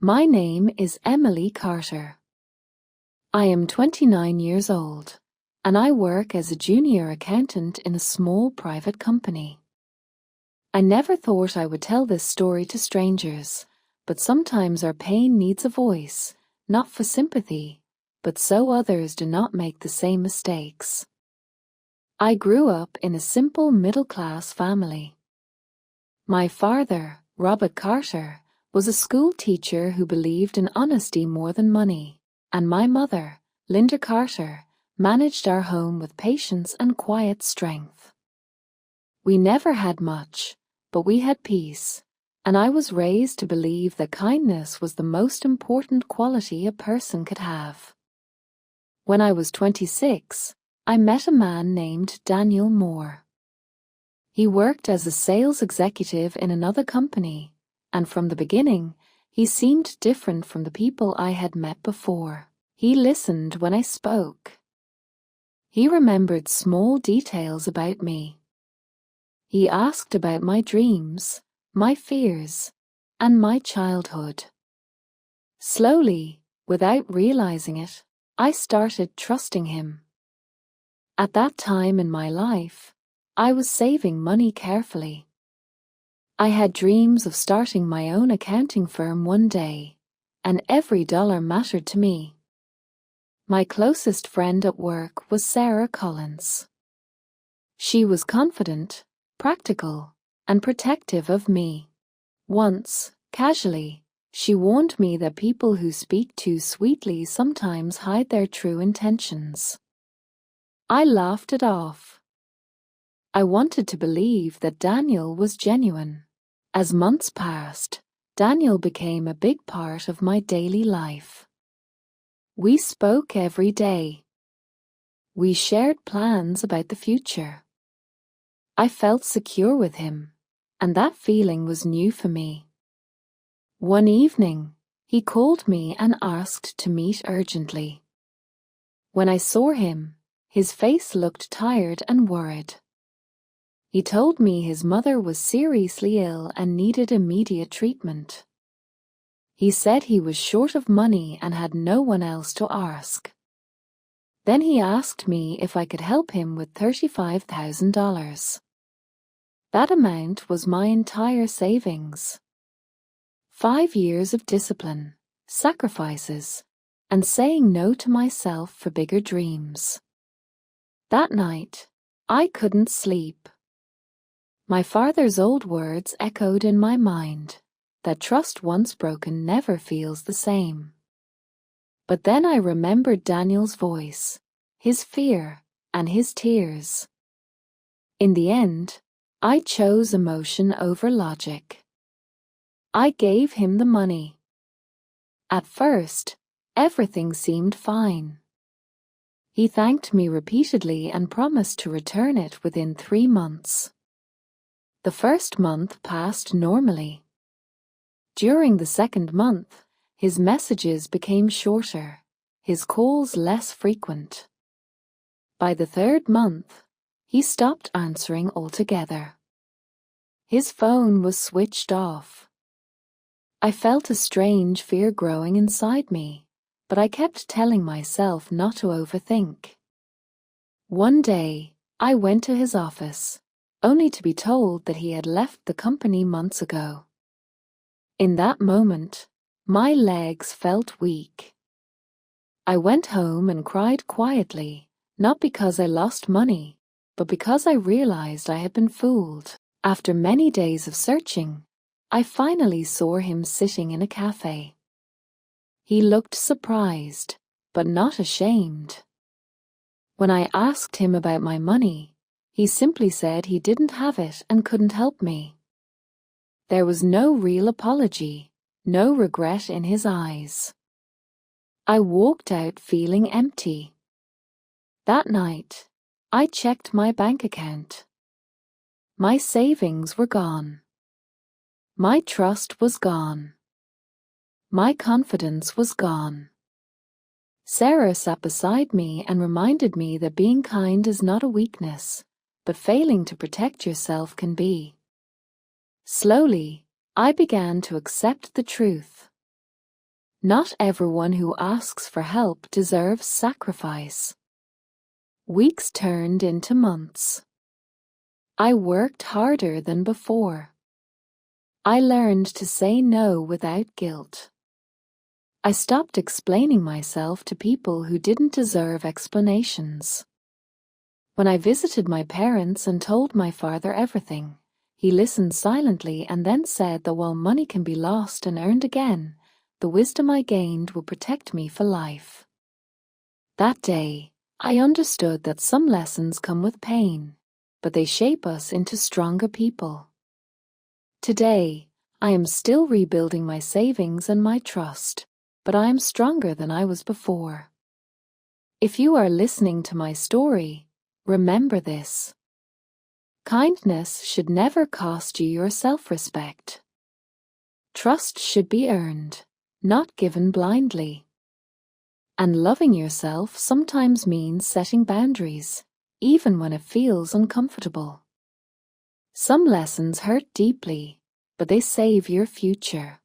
My name is Emily Carter. I am 29 years old, and I work as a junior accountant in a small private company. I never thought I would tell this story to strangers, but sometimes our pain needs a voice, not for sympathy, but so others do not make the same mistakes. I grew up in a simple middle-class family. My father, Robert Carter, was a school teacher who believed in honesty more than money, and my mother, Linda Carter, managed our home with patience and quiet strength. We never had much, but we had peace, and I was raised to believe that kindness was the most important quality a person could have. When I was 26, I met a man named Daniel Moore. He worked as a sales executive in another company, and from the beginning, he seemed different from the people I had met before. He listened when I spoke. He remembered small details about me. He asked about my dreams, my fears, and my childhood. Slowly, without realizing it, I started trusting him. At that time in my life, I was saving money carefully. I had dreams of starting my own accounting firm one day, and every dollar mattered to me. My closest friend at work was Sarah Collins. She was confident, practical, and protective of me. Once, casually, she warned me that people who speak too sweetly sometimes hide their true intentions. I laughed it off. I wanted to believe that Daniel was genuine. As months passed, Daniel became a big part of my daily life. We spoke every day. We shared plans about the future. I felt secure with him, and that feeling was new for me. One evening, he called me and asked to meet urgently. When I saw him, his face looked tired and worried. He told me his mother was seriously ill and needed immediate treatment. He said he was short of money and had no one else to ask. Then he asked me if I could help him with $35,000. That amount was my entire savings. 5 years of discipline, sacrifices, and saying no to myself for bigger dreams. That night, I couldn't sleep. My father's old words echoed in my mind, that trust once broken never feels the same. But then I remembered Daniel's voice, his fear, and his tears. In the end, I chose emotion over logic. I gave him the money. At first, everything seemed fine. He thanked me repeatedly and promised to return it within 3 months. The first month passed normally. During the second month, his messages became shorter, his calls less frequent. By the third month, he stopped answering altogether. His phone was switched off. I felt a strange fear growing inside me, but I kept telling myself not to overthink. One day, I went to his office, only to be told that he had left the company months ago. In that moment, my legs felt weak. I went home and cried quietly, not because I lost money, but because I realized I had been fooled. After many days of searching, I finally saw him sitting in a cafe. He looked surprised, but not ashamed. When I asked him about my money, he simply said he didn't have it and couldn't help me. There was no real apology, no regret in his eyes. I walked out feeling empty. That night, I checked my bank account. My savings were gone. My trust was gone. My confidence was gone. Sarah sat beside me and reminded me that being kind is not a weakness, but failing to protect yourself can be. Slowly, I began to accept the truth. Not everyone who asks for help deserves sacrifice. Weeks turned into months. I worked harder than before. I learned to say no without guilt. I stopped explaining myself to people who didn't deserve explanations. When I visited my parents and told my father everything, he listened silently and then said that while money can be lost and earned again, the wisdom I gained will protect me for life. That day, I understood that some lessons come with pain, but they shape us into stronger people. Today, I am still rebuilding my savings and my trust, but I am stronger than I was before. If you are listening to my story, remember this. Kindness should never cost you your self-respect. Trust should be earned, not given blindly. And loving yourself sometimes means setting boundaries, even when it feels uncomfortable. Some lessons hurt deeply, but they save your future.